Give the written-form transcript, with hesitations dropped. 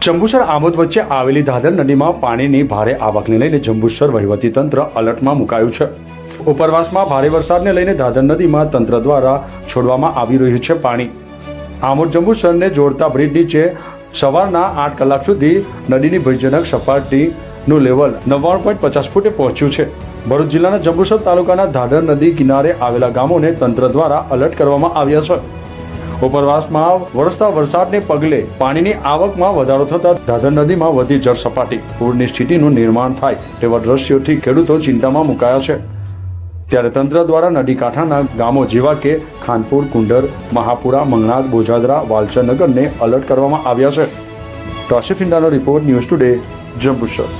જંબુસર આમોદ વચ્ચે આવેલી દાદર નદીમાં પાણીની ભારે આવકને લઈને જંબુસર વહીવટીતંત્ર એલર્ટમાં મુકાયું છે। ઉપરવાસમાં ભારે વરસાદને લઈને દાદર નદીમાં તંત્ર દ્વારા છોડવામાં આવી રહ્યું છે પાણી। આમોદ જંબુસરને જોડતા બ્રિજ નીચે સવારના 8 કલાક સુધી નદીની ભયજનક સપાટીનું લેવલ 99.50 ફૂટે પહોંચ્યું છે। ભરૂચ જિલ્લાના જંબુસર તાલુકાના દાદર નદી કિનારે આવેલા ગામોને તંત્ર દ્વારા એલર્ટ કરવામાં આવ્યા છે। ઉપરવાસમાં વરસતા વરસાદને પગલે પાણીની આવકમાં વધારો થતા દાદર નદીમાં વધી જળ સપાટી પૂરની સ્થિતિનું નિર્માણ થાય તેવા દ્રશ્યોથી ખેડૂતો ચિંતામાં મુકાયા છે। ત્યારે તંત્ર દ્વારા નદી કાંઠાના ગામો જેવા કે ખાનપુર, કુંડર, મહાપુરા, મંગનાદ, બોજાદરા, વાલચરનગરને એલર્ટ કરવામાં આવ્યા છે। તોસિફ ઇન્ડાનો રિપોર્ટ, ન્યૂઝ ટુડે, જંબુસર।